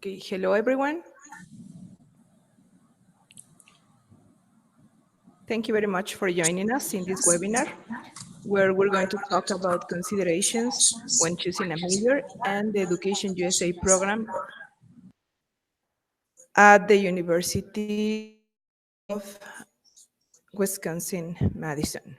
Okay, hello everyone. Thank you very much for joining us in this webinar, where we're going to talk about considerations when choosing a major and the Education USA program at the University of Wisconsin-Madison.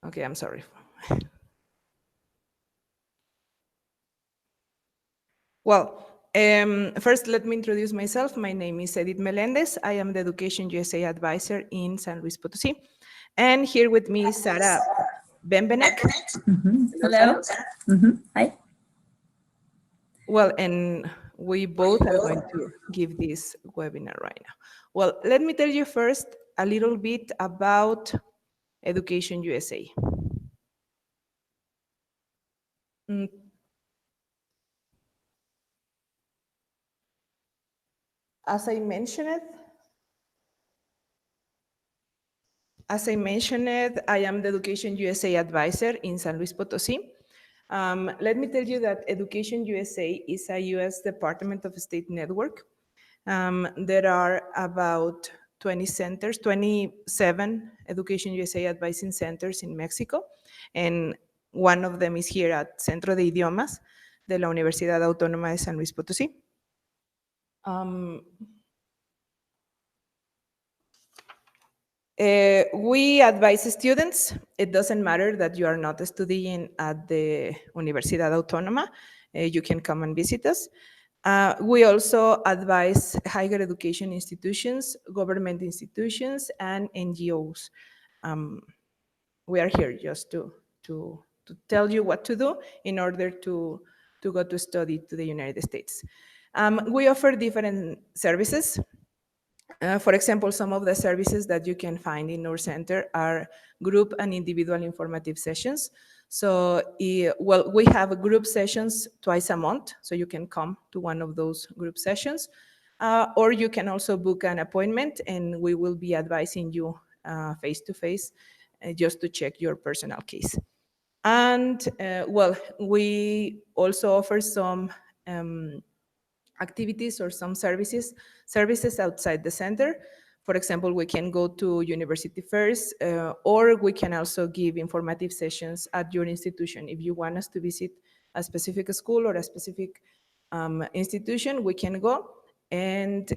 Okay, I'm sorry. Well, first, let me introduce myself. My name is Edith Melendez. I am the Education USA advisor in San Luis Potosí. And here with me is Sarah Bembenek. Hello. Hi. Well, and we both are going to give this webinar right now. Well, let me tell you first a little bit about Education USA. As I mentioned, I am the Education USA advisor in San Luis Potosí. Let me tell you that Education USA is a U.S. Department of State network. There are about 27 Education USA advising centers in Mexico, and one of them is here at Centro de Idiomas de la Universidad Autónoma de San Luis Potosí. We advise students. It doesn't matter that you are not studying at the Universidad Autónoma. You can come and visit us. We also advise higher education institutions, government institutions, and NGOs. We are here just to tell you what to do in order to go to study to the United States. We offer different services. For example, some of the services that you can find in our center are group and individual informative sessions. So, well, we have group sessions twice a month, so you can come to one of those group sessions. Or you can also book an appointment, and we will be advising you face-to-face just to check your personal case. And, well, we also offer some activities or some services outside the center. For example, we can go to university fairs, or we can also give informative sessions at your institution. If you want us to visit a specific school or a specific institution, we can go, and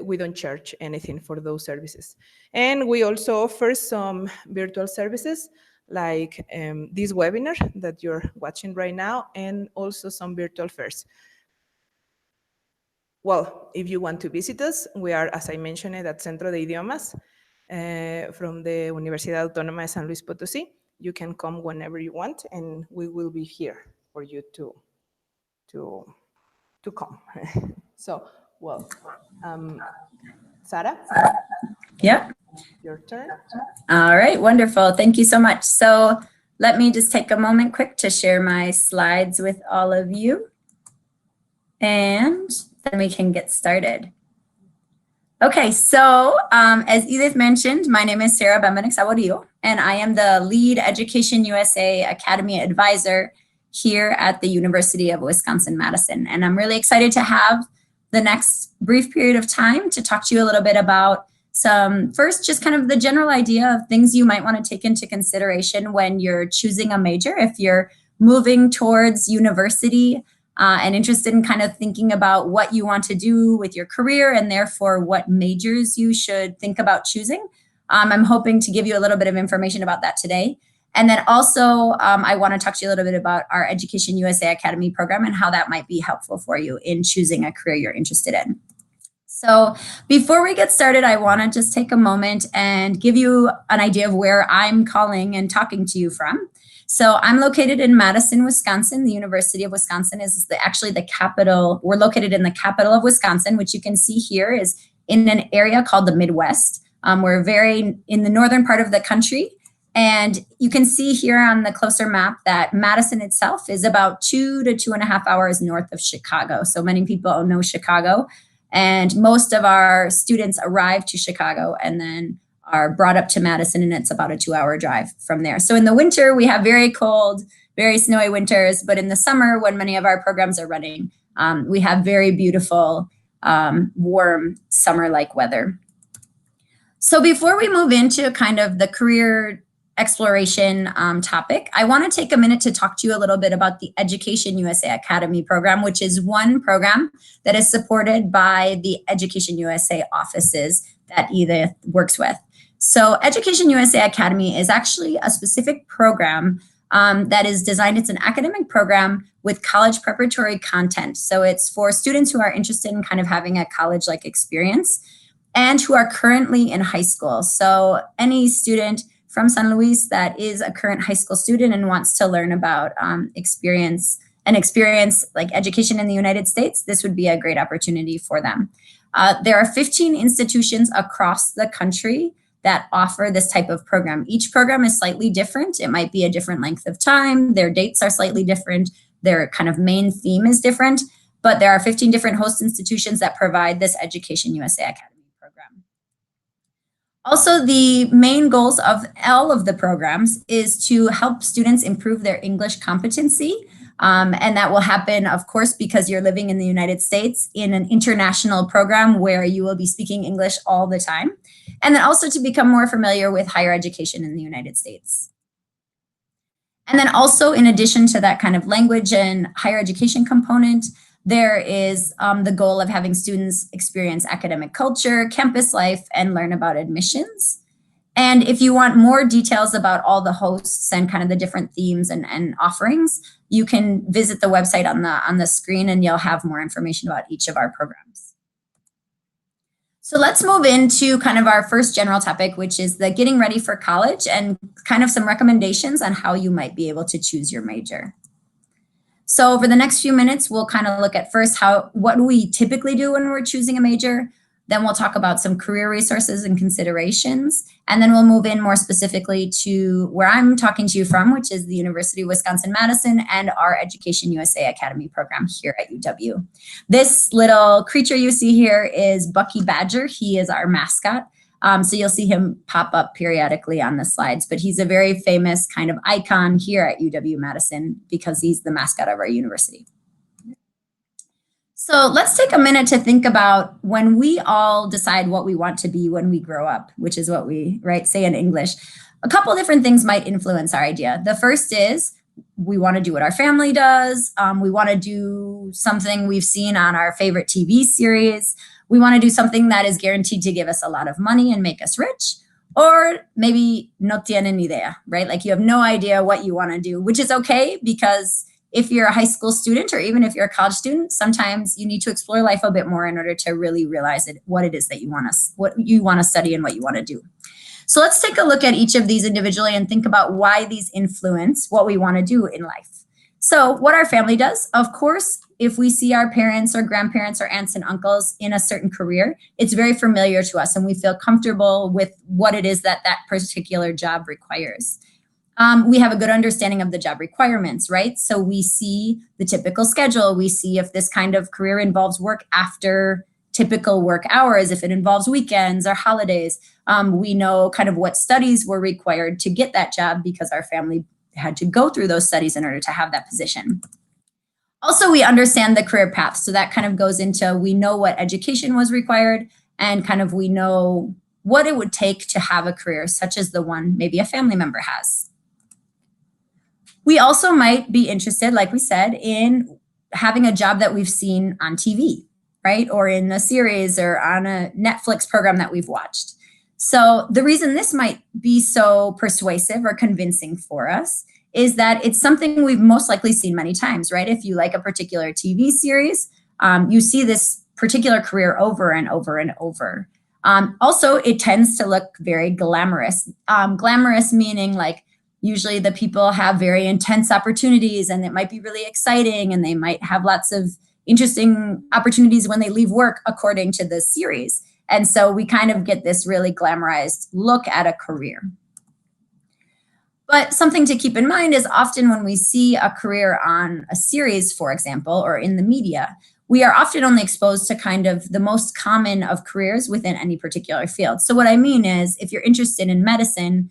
we don't charge anything for those services. And we also offer some virtual services like this webinar that you're watching right now, and also some virtual fairs. Well, if you want to visit us, we are, as I mentioned, at Centro de Idiomas from the Universidad Autónoma de San Luis Potosí. You can come whenever you want, and we will be here for you to come. So, well, Sarah? Yeah. Your turn. All right, wonderful. Thank you so much. So let me just take a moment quick to share my slides with all of you, and then we can get started. Okay, so as Edith mentioned, my name is Sarah Bembenek-Saborio, and I am the lead Education USA Academy advisor here at the University of Wisconsin-Madison. And I'm really excited to have the next brief period of time to talk to you a little bit about first, just kind of the general idea of things you might want to take into consideration when you're choosing a major, if you're moving towards university and interested in kind of thinking about what you want to do with your career, and therefore what majors you should think about choosing. I'm hoping to give you a little bit of information about that today. And then also, I want to talk to you a little bit about our Education USA Academy program and how that might be helpful for you in choosing a career you're interested in. So before we get started, I want to just take a moment and give you an idea of where I'm calling and talking to you from. So I'm located in Madison, Wisconsin. The University of Wisconsin is actually the capital. We're located in the capital of Wisconsin, which you can see here is in an area called the Midwest. We're very in the northern part of the country. And you can see here on the closer map that Madison itself is about 2 to 2.5 hours north of Chicago. So many people know Chicago. And most of our students arrive to Chicago and then are brought up to Madison, and it's about a 2-hour drive from there. So in the winter, we have very cold, very snowy winters, but in the summer, when many of our programs are running, we have very beautiful, warm summer-like weather. So before we move into kind of the career exploration topic, I want to take a minute to talk to you a little bit about the EducationUSA Academy program, which is one program that is supported by the EducationUSA offices that Edith works with. So EducationUSA Academy is actually a specific program that is designed. It's an academic program with college preparatory content. So it's for students who are interested in kind of having a college-like experience and who are currently in high school. So any student from San Luis that is a current high school student and wants to learn about experience like education in the United States, this would be a great opportunity for them. There are 15 institutions across the country that offer this type of program. Each program is slightly different. It might be a different length of time. Their dates are slightly different. Their kind of main theme is different, but there are 15 different host institutions that provide this EducationUSA Academy program. Also, the main goals of all of the programs is to help students improve their English competency. And that will happen, of course, because you're living in the United States in an international program where you will be speaking English all the time. And then also to become more familiar with higher education in the United States. And then also, in addition to that kind of language and higher education component, there is the goal of having students experience academic culture, campus life, and learn about admissions. And if you want more details about all the hosts and kind of the different themes and offerings, you can visit the website on the screen, and you'll have more information about each of our programs. So let's move into kind of our first general topic, which is the getting ready for college and kind of some recommendations on how you might be able to choose your major. So over the next few minutes, we'll kind of look at first what do we typically do when we're choosing a major. Then we'll talk about some career resources and considerations. And then we'll move in more specifically to where I'm talking to you from, which is the University of Wisconsin-Madison and our EducationUSA Academy program here at UW. This little creature you see here is Bucky Badger. He is our mascot. So you'll see him pop up periodically on the slides, but he's a very famous kind of icon here at UW-Madison because he's the mascot of our university. So let's take a minute to think about when we all decide what we want to be when we grow up, which is what we say in English. A couple different things might influence our idea. The first is we want to do what our family does. We want to do something we've seen on our favorite TV series. We want to do something that is guaranteed to give us a lot of money and make us rich. Or maybe no tienen idea, right? Like you have no idea what you want to do, which is okay because if you're a high school student or even if you're a college student, sometimes you need to explore life a bit more in order to really realize what it is that what you want to study and what you want to do. So let's take a look at each of these individually and think about why these influence what we want to do in life. So what our family does, of course, if we see our parents or grandparents or aunts and uncles in a certain career, it's very familiar to us and we feel comfortable with what it is that particular job requires. We have a good understanding of the job requirements, right? So we see the typical schedule. We see if this kind of career involves work after typical work hours, if it involves weekends or holidays. We know kind of what studies were required to get that job because our family had to go through those studies in order to have that position. Also, we understand the career path. So that kind of goes into, we know what education was required and kind of we know what it would take to have a career such as the one maybe a family member has. We also might be interested, like we said, in having a job that we've seen on TV, right? Or in a series or on a Netflix program that we've watched. So the reason this might be so persuasive or convincing for us is that it's something we've most likely seen many times, right? If you like a particular TV series, you see this particular career over and over and over. Also, it tends to look very glamorous. Glamorous meaning like usually the people have very intense opportunities and it might be really exciting and they might have lots of interesting opportunities when they leave work according to the series. And so we kind of get this really glamorized look at a career. But something to keep in mind is often when we see a career on a series, for example, or in the media, we are often only exposed to kind of the most common of careers within any particular field. So what I mean is, if you're interested in medicine,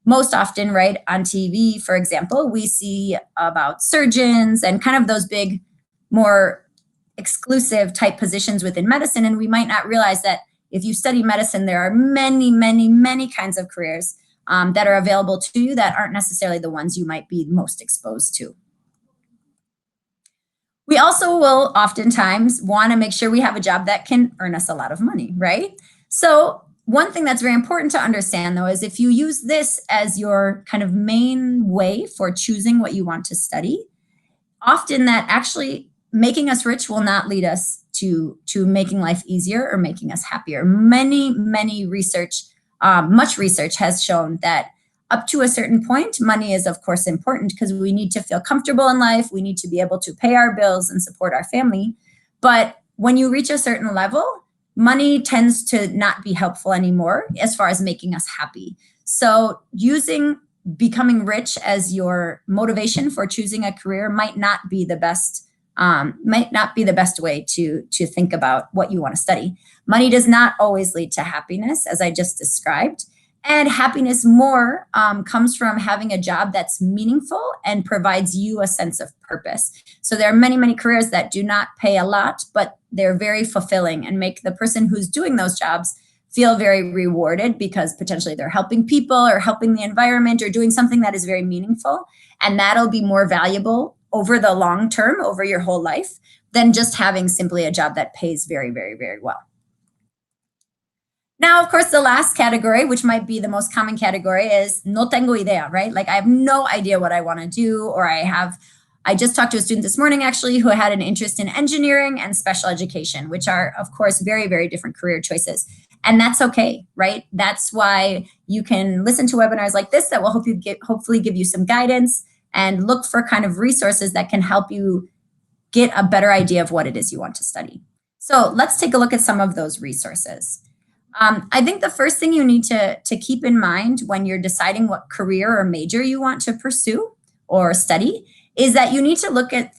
most often, right, on TV, for example, we see about surgeons and kind of those big, more exclusive type positions within medicine. And we might not realize that if you study medicine, there are many, many, many kinds of careers that are available to you that aren't necessarily the ones you might be most exposed to. We also will oftentimes want to make sure we have a job that can earn us a lot of money, right? So one thing that's very important to understand, though, is if you use this as your kind of main way for choosing what you want to study, often that actually making us rich will not lead us to making life easier or making us happier. Much research has shown that up to a certain point, money is, of course, important because we need to feel comfortable in life. We need to be able to pay our bills and support our family. But when you reach a certain level, money tends to not be helpful anymore as far as making us happy. So using becoming rich as your motivation for choosing a career might not be the best way to think about what you want to study. Money does not always lead to happiness, as I just described. And happiness more comes from having a job that's meaningful and provides you a sense of purpose. So there are many, many careers that do not pay a lot, but they're very fulfilling and make the person who's doing those jobs feel very rewarded because potentially they're helping people or helping the environment or doing something that is very meaningful. And that'll be more valuable over the long term, over your whole life, than just having simply a job that pays very, very, very well. Now, of course, the last category, which might be the most common category, is no tengo idea, right? Like I have no idea what I want to do, or I just talked to a student this morning, actually, who had an interest in engineering and special education, which are, of course, very, very different career choices. And that's okay, right? That's why you can listen to webinars like this that will hopefully give you some guidance and look for kind of resources that can help you get a better idea of what it is you want to study. So let's take a look at some of those resources. I think the first thing you need to keep in mind when you're deciding what career or major you want to pursue or study is that you need to look at,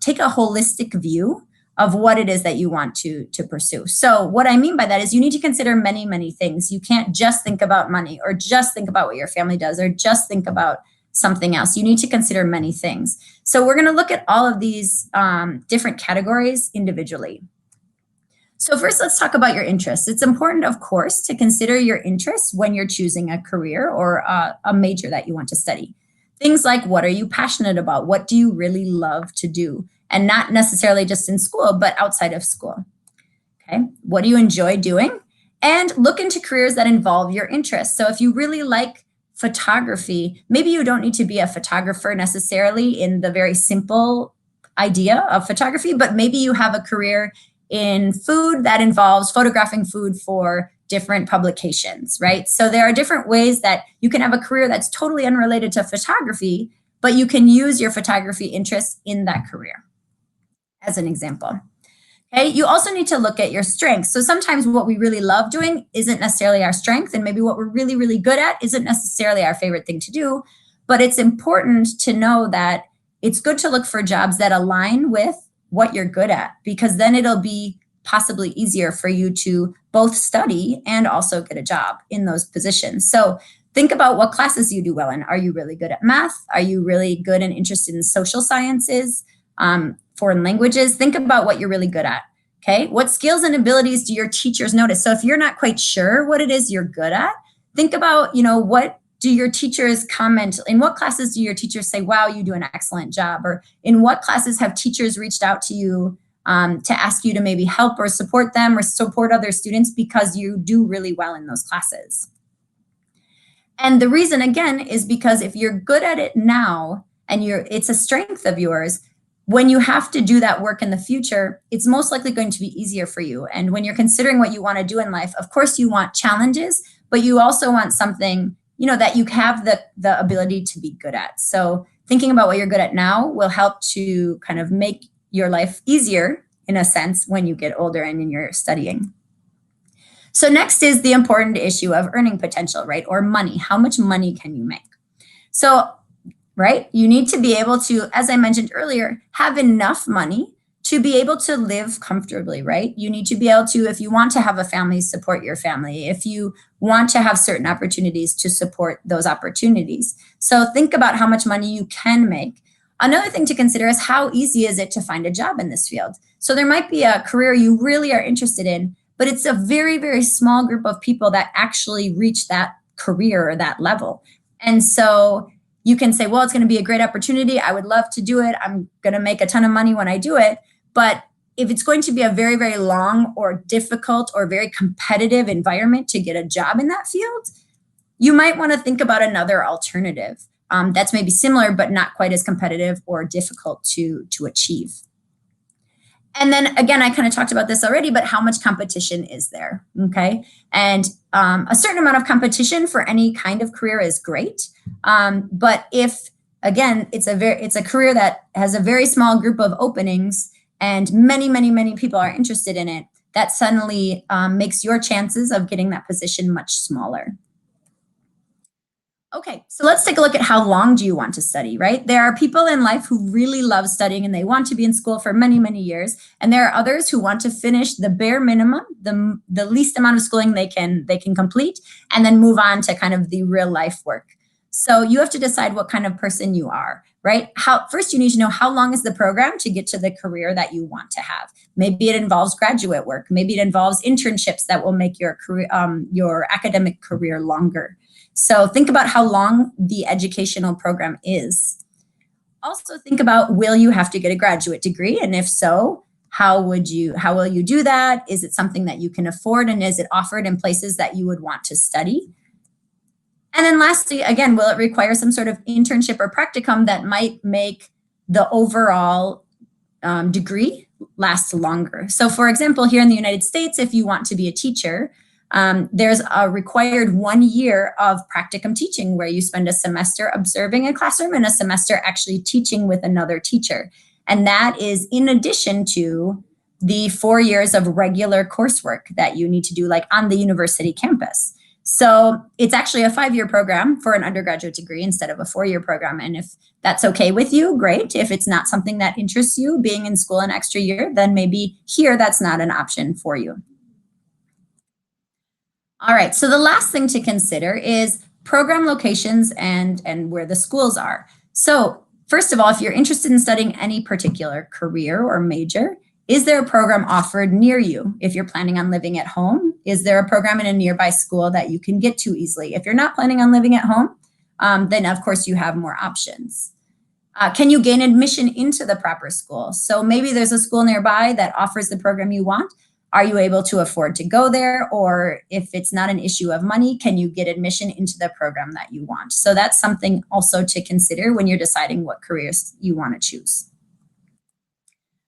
take a holistic view of what it is that you want to pursue. So what I mean by that is you need to consider many, many things. You can't just think about money or just think about what your family does or just think about something else. You need to consider many things. So we're going to look at all of these different categories individually. So first, let's talk about your interests. It's important, of course, to consider your interests when you're choosing a career or a major that you want to study. Things like, what are you passionate about? What do you really love to do? And not necessarily just in school, but outside of school. Okay, what do you enjoy doing? And look into careers that involve your interests. So if you really like photography, maybe you don't need to be a photographer necessarily in the very simple idea of photography, but maybe you have a career in food that involves photographing food for different publications, right? So there are different ways that you can have a career that's totally unrelated to photography, but you can use your photography interest in that career, as an example. Okay, you also need to look at your strengths. So sometimes what we really love doing isn't necessarily our strength, and maybe what we're really, really good at isn't necessarily our favorite thing to do, but it's important to know that it's good to look for jobs that align with what you're good at, because then it'll be possibly easier for you to both study and also get a job in those positions. So think about what classes you do well in. Are you really good at math? Are you really good and interested in social sciences, foreign languages? Think about what you're really good at. Okay, what skills and abilities do your teachers notice? So if you're not quite sure what it is you're good at, think about, what do your teachers comment? In what classes do your teachers say, wow, you do an excellent job? Or in what classes have teachers reached out to you to ask you to maybe help or support them or support other students because you do really well in those classes? And the reason, again, is because if you're good at it now and it's a strength of yours, when you have to do that work in the future, it's most likely going to be easier for you. And when you're considering what you want to do in life, of course you want challenges, but you also want something that you have the ability to be good at. So thinking about what you're good at now will help to kind of make your life easier, in a sense, when you get older and in your studying. So next is the important issue of earning potential, right? Or money. How much money can you make? So, right, you need to be able to, as I mentioned earlier, have enough money to be able to live comfortably, right? You need to be able to, if you want to have a family, support your family. If you want to have certain opportunities, to support those opportunities. So think about how much money you can make. Another thing to consider is how easy is it to find a job in this field? So there might be a career you really are interested in, but it's a very, very small group of people that actually reach that career or that level. And so you can say, well, it's going to be a great opportunity. I would love to do it. I'm going to make a ton of money when I do it. But if it's going to be a very, very long or difficult or very competitive environment to get a job in that field, you might want to think about another alternative that's maybe similar, but not quite as competitive or difficult to achieve. And then again, I kind of talked about this already, but how much competition is there? Okay. And a certain amount of competition for any kind of career is great. But if, again, it's a career that has a very small group of openings and many, many, many people are interested in it, that suddenly makes your chances of getting that position much smaller. Okay, so let's take a look at how long do you want to study, right? There are people in life who really love studying and they want to be in school for many, many years. And there are others who want to finish the bare minimum, the least amount of schooling they can complete, and then move on to kind of the real life work. So you have to decide what kind of person you are, right? First, you need to know how long is the program to get to the career that you want to have. Maybe it involves graduate work. Maybe it involves internships that will make your career, your academic career longer. So think about how long the educational program is. Also think about, will you have to get a graduate degree? And if so, how will you do that? Is it something that you can afford? And is it offered in places that you would want to study? And then lastly, again, will it require some sort of internship or practicum that might make the overall degree last longer? So for example, here in the United States, if you want to be a teacher, there's a required 1 year of practicum teaching where you spend a semester observing a classroom and a semester actually teaching with another teacher. And that is in addition to the 4 years of regular coursework that you need to do, like on the university campus. So it's actually a 5-year program for an undergraduate degree instead of a 4-year program. And if that's okay with you, great. If it's not something that interests you, being in school an extra year, then maybe here that's not an option for you. All right, so the last thing to consider is program locations and where the schools are. So first of all, if you're interested in studying any particular career or major, is there a program offered near you? If you're planning on living at home, is there a program in a nearby school that you can get to easily? If you're not planning on living at home, then of course you have more options. Can you gain admission into the proper school? So maybe there's a school nearby that offers the program you want. Are you able to afford to go there? Or if it's not an issue of money, can you get admission into the program that you want? So that's something also to consider when you're deciding what careers you want to choose.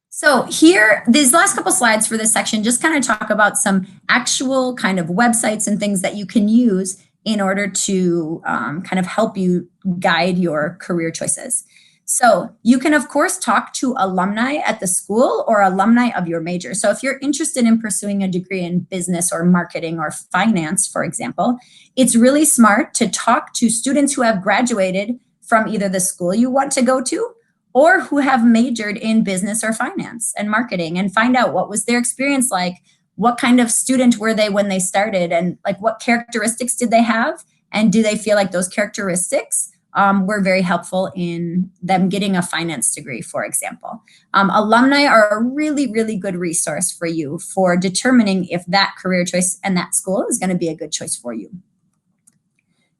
So here, these last couple slides for this section just kind of talk about some actual kind of websites and things that you can use in order to kind of help you guide your career choices. So you can, of course, talk to alumni at the school or alumni of your major. So if you're interested in pursuing a degree in business or marketing or finance, for example, it's really smart to talk to students who have graduated from either the school you want to go to or who have majored in business or finance and marketing, and find out what was their experience like, what kind of student were they when they started, and like what characteristics did they have, and do they feel like those characteristics were very helpful in them getting a finance degree, for example. Alumni are a really, really good resource for you for determining if that career choice and that school is going to be a good choice for you.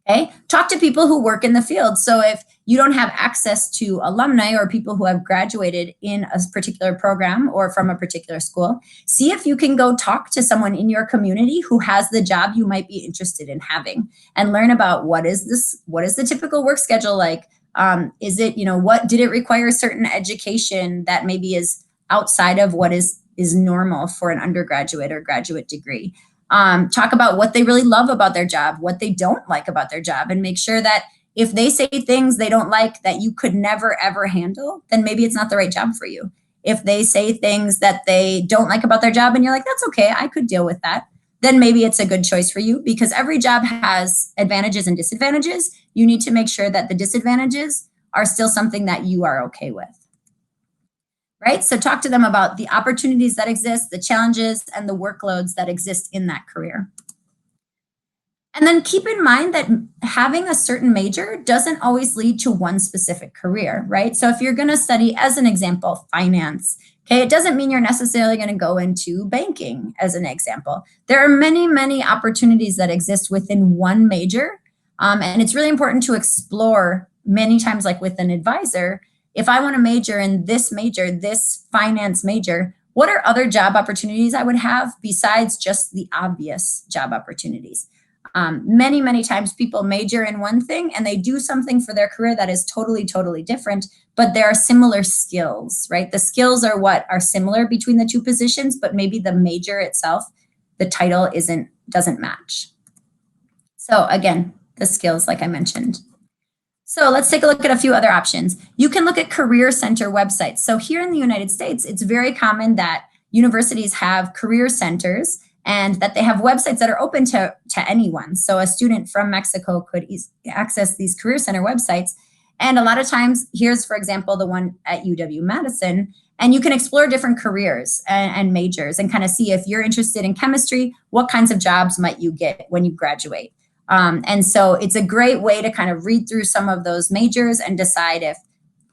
Okay, talk to people who work in the field. So if you don't have access to alumni or people who have graduated in a particular program or from a particular school, see if you can go talk to someone in your community who has the job you might be interested in having, and learn about what is the typical work schedule like? Is it, what did it require a certain education that maybe is outside of what is normal for an undergraduate or graduate degree? Talk about what they really love about their job, what they don't like about their job, and make sure that if they say things they don't like that you could never, ever handle, then maybe it's not the right job for you. If they say things that they don't like about their job and you're like, that's okay, I could deal with that, then maybe it's a good choice for you, because every job has advantages and disadvantages. You need to make sure that the disadvantages are still something that you are okay with. right? So talk to them about the opportunities that exist, the challenges, and the workloads that exist in that career. And then keep in mind that having a certain major doesn't always lead to one specific career, right? So if you're going to study, as an example, finance, okay, it doesn't mean you're necessarily going to go into banking, as an example. There are many, many opportunities that exist within one major. And it's really important to explore many times, like with an advisor, if I want to major in this major, this finance major, what are other job opportunities I would have besides just the obvious job opportunities? Many, many times people major in one thing and they do something for their career that is totally, totally different, but there are similar skills, right? The skills are what are similar between the two positions, but maybe the major itself, the title doesn't match. So again, the skills, like I mentioned. So let's take a look at a few other options. You can look at career center websites. So here in the United States, it's very common that universities have career centers and that they have websites that are open to anyone. So a student from Mexico could access these career center websites. And a lot of times, here's, for example, the one at UW-Madison, and you can explore different careers and majors and kind of see if you're interested in chemistry, what kinds of jobs might you get when you graduate. And so it's a great way to kind of read through some of those majors and decide if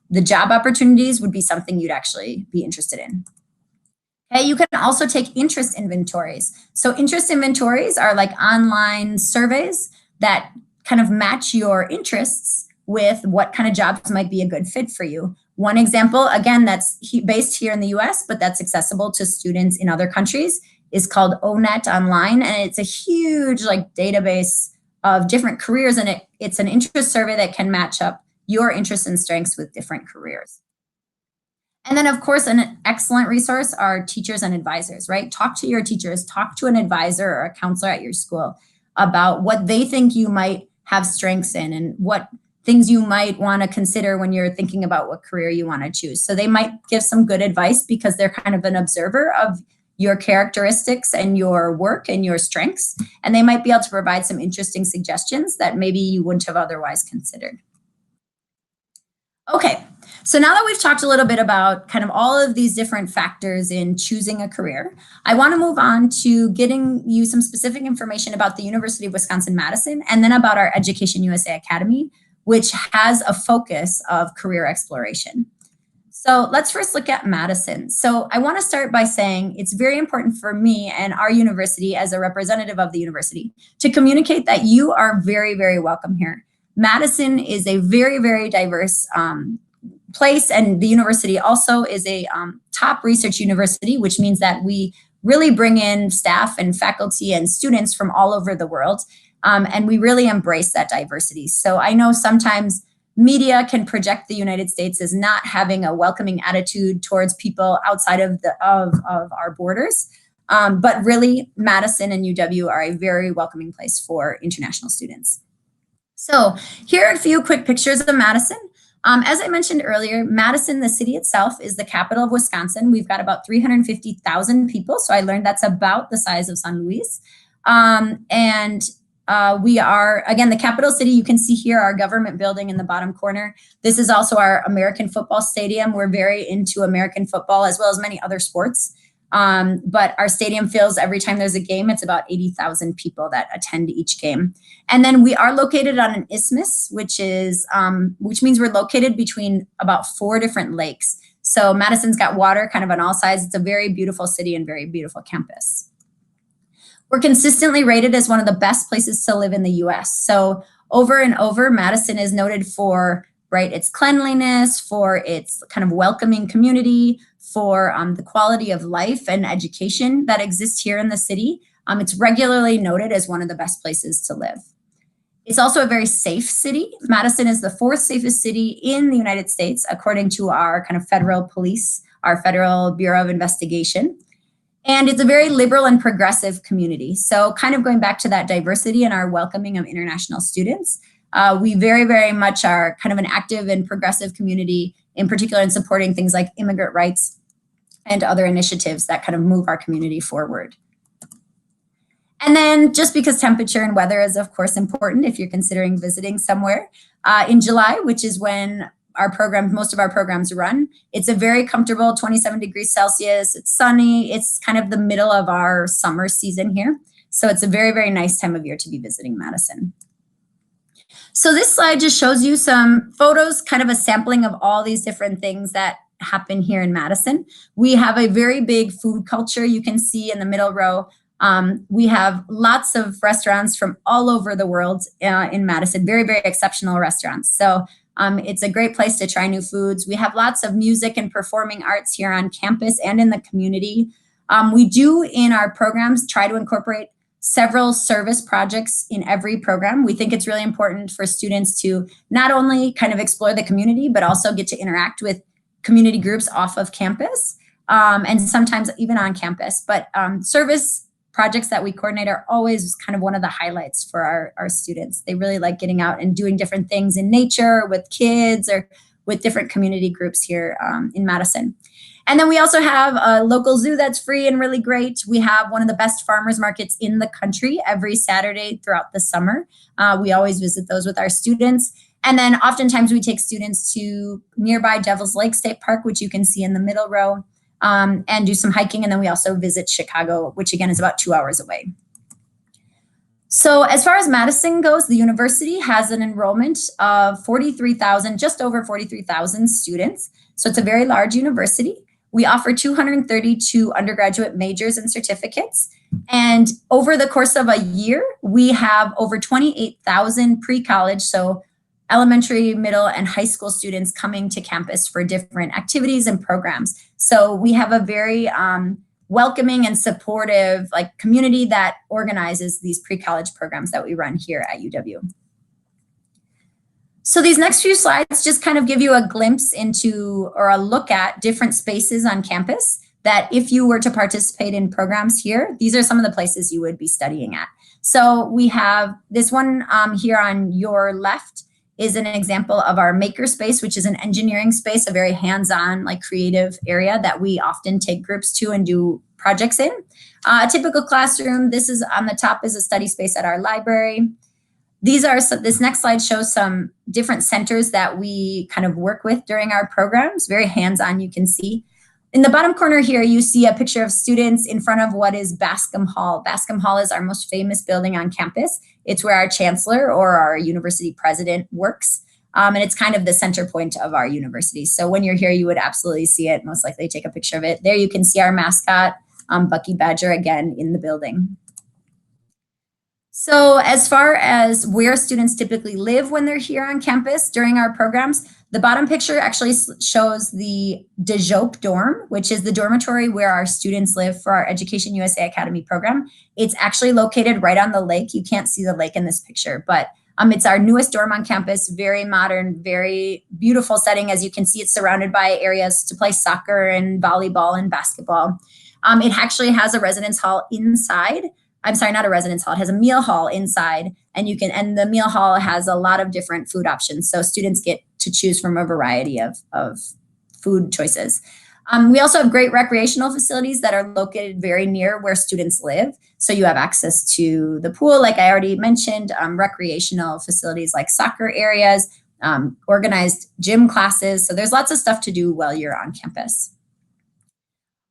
the job opportunities would be something you'd actually be interested in. Okay, you can also take interest inventories. So interest inventories are like online surveys that kind of match your interests with what kind of jobs might be a good fit for you. One example, again, that's based here in the US, but that's accessible to students in other countries, is called ONET Online. And it's a huge database of different careers. And it's an interest survey that can match up your interests and strengths with different careers. And then, of course, an excellent resource are teachers and advisors, right? Talk to your teachers, talk to an advisor or a counselor at your school about what they think you might have strengths in and what things you might want to consider when you're thinking about what career you want to choose. So they might give some good advice because they're kind of an observer of your characteristics and your work and your strengths. And they might be able to provide some interesting suggestions that maybe you wouldn't have otherwise considered. Okay, so now that we've talked a little bit about kind of all of these different factors in choosing a career, I want to move on to getting you some specific information about the University of Wisconsin-Madison and then about our EducationUSA Academy, which has a focus of career exploration. So let's first look at Madison. So I want to start by saying it's very important for me and our university as a representative of the university to communicate that you are very, very welcome here. Madison is a very, very diverse place, and the university also is a top research university, which means that we really bring in staff and faculty and students from all over the world, and we really embrace that diversity. So I know sometimes media can project the United States as not having a welcoming attitude towards people outside of our borders, but really Madison and UW are a very welcoming place for international students. So here are a few quick pictures of Madison. As I mentioned earlier, Madison, the city itself, is the capital of Wisconsin. We've got about 350,000 people. So I learned that's about the size of San Luis. We are, again, the capital city. You can see here our government building in the bottom corner. This is also our American football stadium. We're very into American football as well as many other sports. But our stadium fills every time there's a game. It's about 80,000 people that attend each game. And then we are located on an isthmus, which means we're located between about 4 different lakes. So Madison's got water kind of on all sides. It's a very beautiful city and very beautiful campus. We're consistently rated as one of the best places to live in the US. So over and over, Madison is noted for its cleanliness, for its kind of welcoming community, for the quality of life and education that exists here in the city. It's regularly noted as one of the best places to live. It's also a very safe city. Madison is the 4th safest city in the United States, according to our kind of federal police, our Federal Bureau of Investigation. And it's a very liberal and progressive community. So kind of going back to that diversity and our welcoming of international students, we very, very much are kind of an active and progressive community, in particular in supporting things like immigrant rights and other initiatives that kind of move our community forward. And then just because temperature and weather is, of course, important if you're considering visiting somewhere, in July, which is when most of our programs run. It's a very comfortable 27 degrees Celsius. It's sunny. It's kind of the middle of our summer season here. So it's a very, very nice time of year to be visiting Madison. So this slide just shows you some photos, kind of a sampling of all these different things that happen here in Madison. We have a very big food culture. You can see in the middle row, we have lots of restaurants from all over the world in Madison, very, very exceptional restaurants. So it's a great place to try new foods. We have lots of music and performing arts here on campus and in the community. We do in our programs try to incorporate several service projects in every program. We think it's really important for students to not only kind of explore the community, but also get to interact with community groups off of campus and sometimes even on campus. But service projects that we coordinate are always kind of one of the highlights for our students. They really like getting out and doing different things in nature with kids or with different community groups here in Madison. And then we also have a local zoo that's free and really great. We have one of the best farmers markets in the country every Saturday throughout the summer. We always visit those with our students. And then oftentimes we take students to nearby Devil's Lake State Park, which you can see in the middle row, and do some hiking. And then we also visit Chicago, which again is about 2 hours away. So as far as Madison goes, the university has an enrollment of 43,000, just over 43,000 students. So it's a very large university. We offer 232 undergraduate majors and certificates. And over the course of a year, we have over 28,000 pre-college, so elementary, middle, and high school students coming to campus for different activities and programs. So we have a very welcoming and supportive community that organizes these pre-college programs that we run here at UW. So these next few slides just kind of give you a glimpse into or a look at different spaces on campus that if you were to participate in programs here, these are some of the places you would be studying at. So we have this one here on your left is an example of our maker space, which is an engineering space, a very hands-on creative area that we often take groups to and do projects in. A typical classroom, this is on the top is a study space at our library. This next slide shows some different centers that we kind of work with during our programs, very hands-on, you can see. In the bottom corner here, you see a picture of students in front of what is Bascom Hall. Bascom Hall is our most famous building on campus. It's where our chancellor or our university president works. And it's kind of the center point of our university. So when you're here, you would absolutely see it, most likely take a picture of it. There you can see our mascot, Bucky Badger, again in the building. So as far as where students typically live when they're here on campus during our programs, the bottom picture actually shows the DeJope dorm, which is the dormitory where our students live for our EducationUSA Academy program. It's actually located right on the lake. You can't see the lake in this picture, but it's our newest dorm on campus, very modern, very beautiful setting. As you can see, it's surrounded by areas to play soccer and volleyball and basketball. It actually has a residence hall inside. I'm sorry, not a residence hall. It has a meal hall inside, and the meal hall has a lot of different food options. So students get to choose from a variety of food choices. We also have great recreational facilities that are located very near where students live. So you have access to the pool, like I already mentioned, recreational facilities like soccer areas, organized gym classes. So there's lots of stuff to do while you're on campus.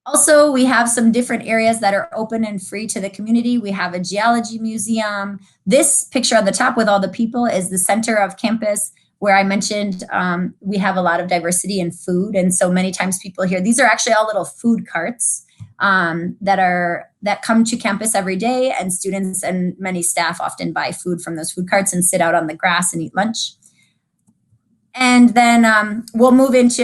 Also, we have some different areas that are open and free to the community. We have a geology museum. This picture on the top with all the people is the center of campus, where I mentioned we have a lot of diversity in food. And so many times people here, these are actually all little food carts that come to campus every day, and students and many staff often buy food from those food carts and sit out on the grass and eat lunch. And then we'll move into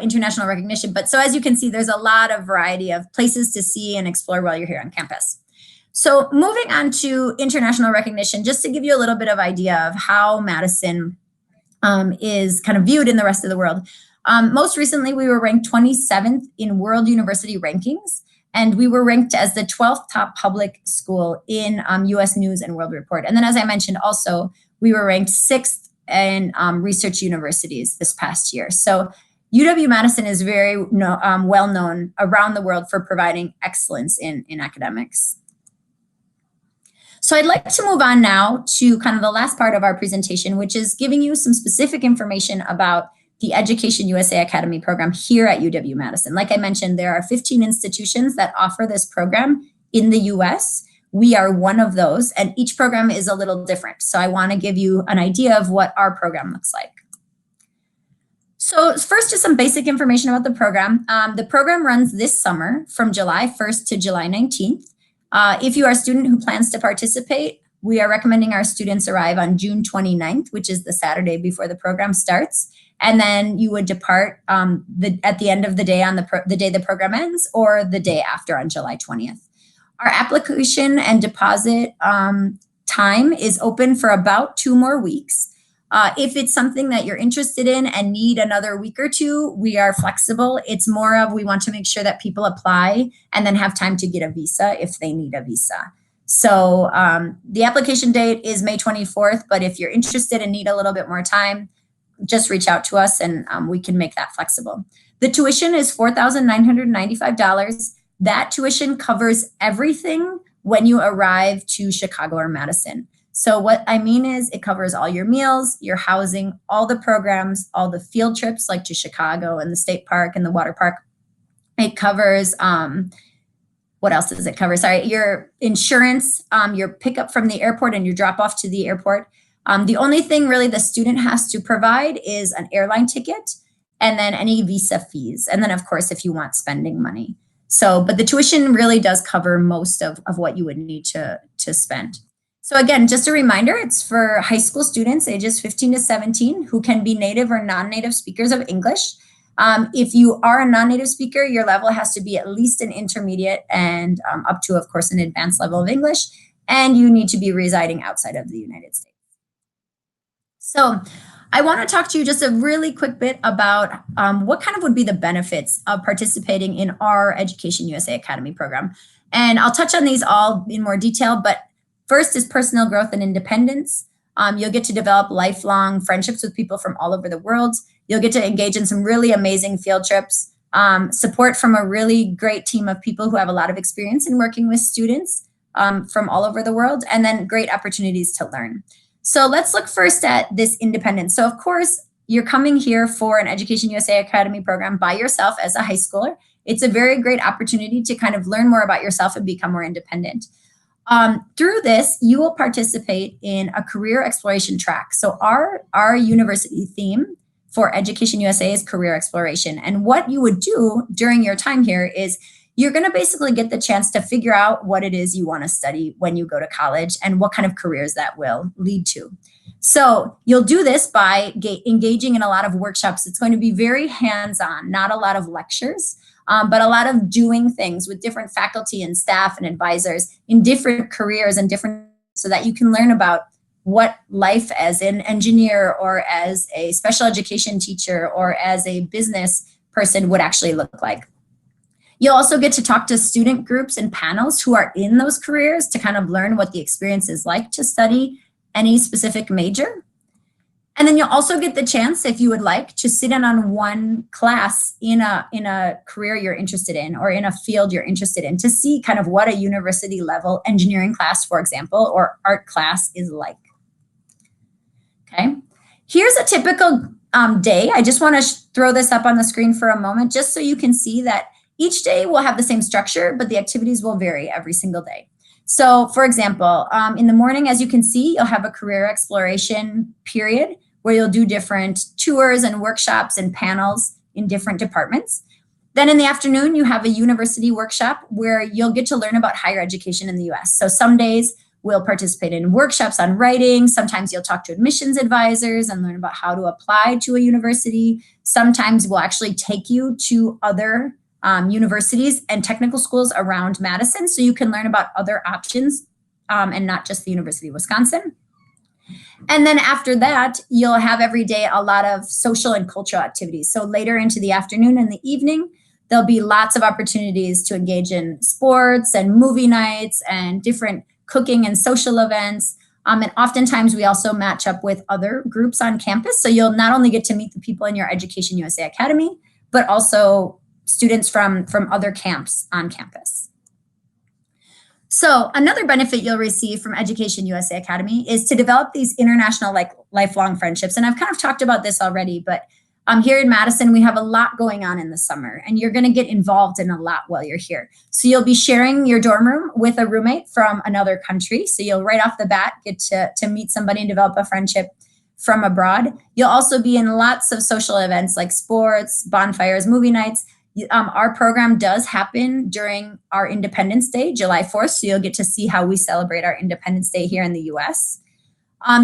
international recognition. But so as you can see, there's a lot of variety of places to see and explore while you're here on campus. So moving on to international recognition, just to give you a little bit of idea of how Madison is kind of viewed in the rest of the world. Most recently, we were ranked 27th in World University Rankings, and we were ranked as the 12th top public school in US News and World Report. And then as I mentioned also, we were ranked 6th in research universities this past year. So UW-Madison is very well known around the world for providing excellence in academics. So I'd like to move on now to kind of the last part of our presentation, which is giving you some specific information about the EducationUSA Academy program here at UW-Madison. Like I mentioned, there are 15 institutions that offer this program in the US. We are one of those, and each program is a little different. So I want to give you an idea of what our program looks like. So first, just some basic information about the program. The program runs this summer from July 1st to July 19th. If you are a student who plans to participate, we are recommending our students arrive on June 29th, which is the Saturday before the program starts. And then you would depart at the end of the day on the day the program ends, or the day after on July 20th. Our application and deposit time is open for about 2 more weeks. If it's something that you're interested in and need another week or two, we are flexible. It's more of, we want to make sure that people apply and then have time to get a visa if they need a visa. So the application date is May 24th, but if you're interested and need a little bit more time, just reach out to us and we can make that flexible. The tuition is $4,995. That tuition covers everything when you arrive to Chicago or Madison. So what I mean is, it covers all your meals, your housing, all the programs, all the field trips like to Chicago and the state park and the water park. It covers, what else does it cover? Sorry, your insurance, your pickup from the airport and your drop off to the airport. The only thing really the student has to provide is an airline ticket and then any visa fees. And then of course, if you want spending money. So, but the tuition really does cover most of what you would need to spend. So again, just a reminder, it's for high school students ages 15 to 17 who can be native or non-native speakers of English. If you are a non-native speaker, your level has to be at least an intermediate and up to, of course, an advanced level of English, and you need to be residing outside of the United States. So I want to talk to you just a really quick bit about what kind of would be the benefits of participating in our EducationUSA Academy program. And I'll touch on these all in more detail, but first is personal growth and independence. You'll get to develop lifelong friendships with people from all over the world. You'll get to engage in some really amazing field trips, support from a really great team of people who have a lot of experience in working with students from all over the world, and then great opportunities to learn. So let's look first at this independence. So of course, you're coming here for an EducationUSA Academy program by yourself as a high schooler. It's a very great opportunity to kind of learn more about yourself and become more independent. Through this, you will participate in a career exploration track. So our university theme for EducationUSA is career exploration. And what you would do during your time here is you're going to basically get the chance to figure out what it is you want to study when you go to college and what kind of careers that will lead to. So you'll do this by engaging in a lot of workshops. It's going to be very hands-on, not a lot of lectures, but a lot of doing things with different faculty and staff and advisors in different careers and different, so that you can learn about what life as an engineer or as a special education teacher or as a business person would actually look like. You'll also get to talk to student groups and panels who are in those careers to kind of learn what the experience is like to study any specific major. And then you'll also get the chance, if you would like, to sit in on one class in a career you're interested in or in a field you're interested in to see kind of what a university level engineering class, for example, or art class is like. Okay, here's a typical day. I just want to throw this up on the screen for a moment just so you can see that each day will have the same structure, but the activities will vary every single day. So for example, in the morning, as you can see, you'll have a career exploration period where you'll do different tours and workshops and panels in different departments. Then in the afternoon, you have a university workshop where you'll get to learn about higher education in the US. So some days we'll participate in workshops on writing. Sometimes you'll talk to admissions advisors and learn about how to apply to a university. Sometimes we'll actually take you to other universities and technical schools around Madison so you can learn about other options and not just the University of Wisconsin. And then after that, you'll have every day a lot of social and cultural activities. So later into the afternoon and the evening, there'll be lots of opportunities to engage in sports and movie nights and different cooking and social events. And oftentimes we also match up with other groups on campus. So you'll not only get to meet the people in your EducationUSA Academy, but also students from other camps on campus. So another benefit you'll receive from EducationUSA Academy is to develop these international lifelong friendships. And I've kind of talked about this already, but Here in Madison, we have a lot going on in the summer, and you're going to get involved in a lot while you're here. So you'll be sharing your dorm room with a roommate from another country. So you'll right off the bat get to meet somebody and develop a friendship from abroad. You'll also be in lots of social events like sports, bonfires, movie nights. Our program does happen during our Independence Day, July 4th, so you'll get to see how we celebrate our Independence Day here in the US.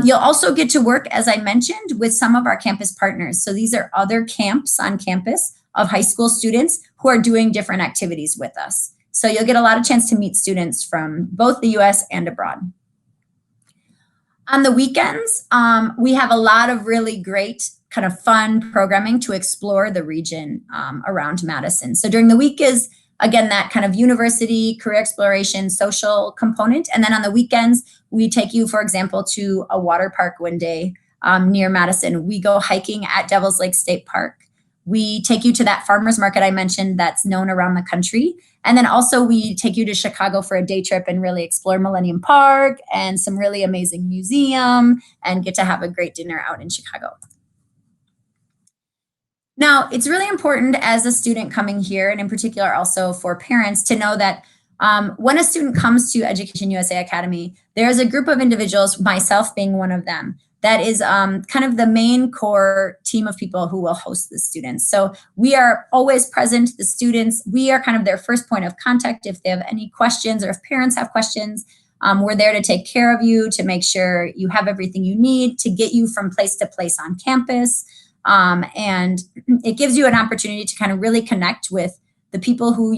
You'll also get to work, as I mentioned, with some of our campus partners. So these are other camps on campus of high school students who are doing different activities with us. So you'll get a lot of chance to meet students from both the US and abroad. On the weekends, we have a lot of really great kind of fun programming to explore the region around Madison. So during the week is, again, that kind of university, career exploration, social component. And then on the weekends, we take you, for example, to a water park one day near Madison. We go hiking at Devil's Lake State Park. We take you to that farmer's market I mentioned that's known around the country. And then also we take you to Chicago for a day trip and really explore Millennium Park and some really amazing museum and get to have a great dinner out in Chicago. Now, it's really important as a student coming here, and in particular also for parents, to know that when a student comes to EducationUSA Academy, there's a group of individuals, myself being one of them, that is kind of the main core team of people who will host the students. So we are always present, the students, we are kind of their first point of contact if they have any questions or if parents have questions. We're there to take care of you, to make sure you have everything you need, to get you from place to place on campus. And it gives you an opportunity to kind of really connect with the people who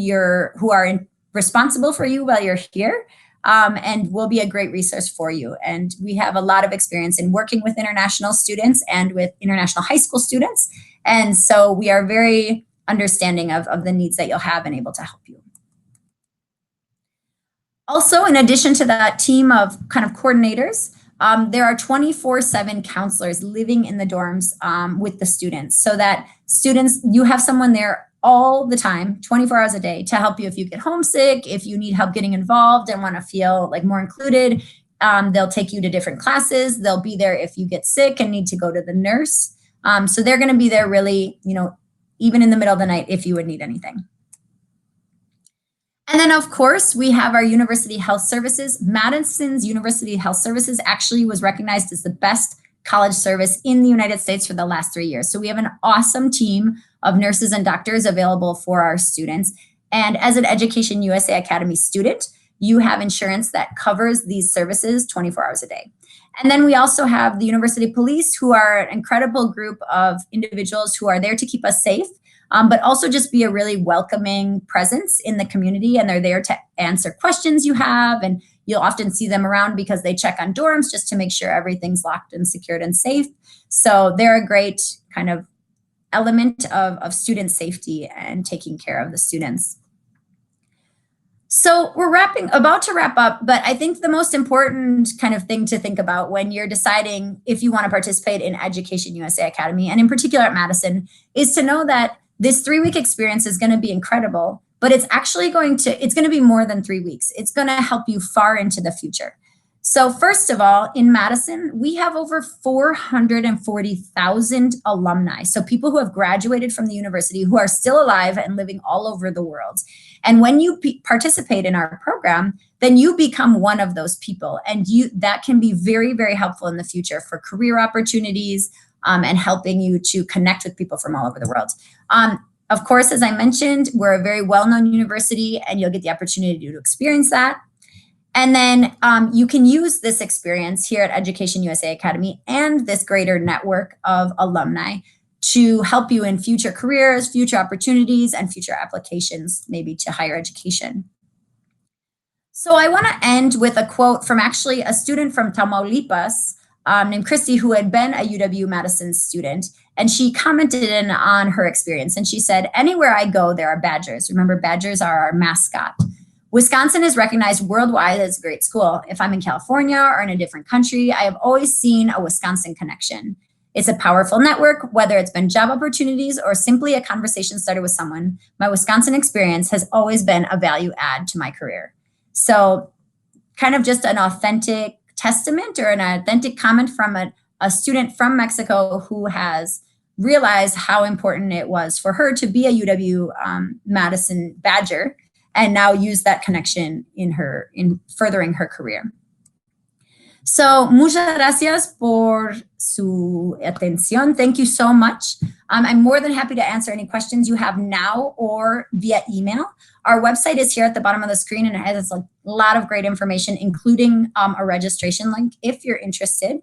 are responsible for you while you're here, and will be a great resource for you. And we have a lot of experience in working with international students and with international high school students. And so we are very understanding of the needs that you'll have and able to help you. Also, in addition to that team of kind of coordinators, there are 24/7 counselors living in the dorms with the students, so that students, you have someone there all the time, 24 hours a day, to help you if you get homesick, if you need help getting involved and want to feel like more included. They'll take you to different classes. They'll be there if you get sick and need to go to the nurse. So they're going to be there really, even in the middle of the night if you would need anything. And then, of course, we have our University Health Services. Madison's University Health Services actually was recognized as the best college service in the United States for the last 3 years. So we have an awesome team of nurses and doctors available for our students. And as an EducationUSA Academy student, you have insurance that covers these services 24 hours a day. And then we also have the University Police, who are an incredible group of individuals who are there to keep us safe, but also just be a really welcoming presence in the community. And they're there to answer questions you have. And you'll often see them around because they check on dorms just to make sure everything's locked and secured and safe. So they're a great kind of element of student safety and taking care of the students. So we're about to wrap up, but I think the most important kind of thing to think about when you're deciding if you want to participate in EducationUSA Academy, and in particular at Madison, is to know that this 3-week experience is going to be incredible, but it's actually going to be more than 3 weeks. It's going to help you far into the future. So first of all, in Madison, we have over 440,000 alumni. So people who have graduated from the university who are still alive and living all over the world. And when you participate in our program, then you become one of those people. And that can be very, very helpful in the future for career opportunities and helping you to connect with people from all over the world. Of course, as I mentioned, we're a very well-known university and you'll get the opportunity to experience that. And then you can use this experience here at EducationUSA Academy and this greater network of alumni to help you in future careers, future opportunities, and future applications, maybe to higher education. So I want to end with a quote from actually a student from Tamaulipas named Christy, who had been a UW-Madison student. And she commented in on her experience. And she said, "Anywhere I go, there are badgers." Remember, badgers are our mascot. Wisconsin is recognized worldwide as a great school. If I'm in California or in a different country, I have always seen a Wisconsin connection. It's a powerful network, whether it's been job opportunities or simply a conversation started with someone. My Wisconsin experience has always been a value add to my career. So kind of just an authentic testament or an authentic comment from a student from Mexico who has realize how important it was for her to be a UW-Madison Badger and now use that connection in furthering her career. So, muchas gracias por su atención. Thank you so much. I'm more than happy to answer any questions you have now or via email. Our website is here at the bottom of the screen, and it has a lot of great information, including a registration link if you're interested.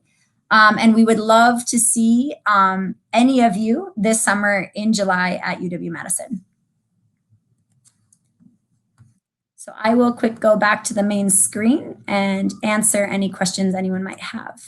And we would love to see any of you this summer in July at UW-Madison. So I will go back to the main screen and answer any questions anyone might have.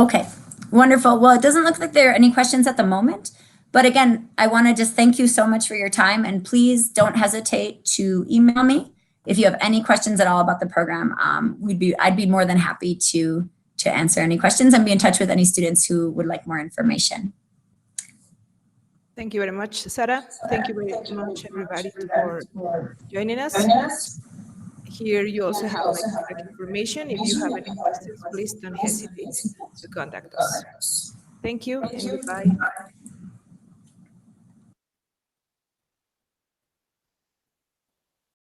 Okay, wonderful. Well, it doesn't look like there are any questions at the moment, but again, I want to just thank you so much for your time, and please don't hesitate to email me if you have any questions at all about the program. I'd be more than happy to answer any questions and be in touch with any students who would like more information. Thank you very much, Sarah. Thank you very much, everybody, for joining us. Here you also have my contact information. If you have any questions, please don't hesitate to contact us. Thank you and goodbye.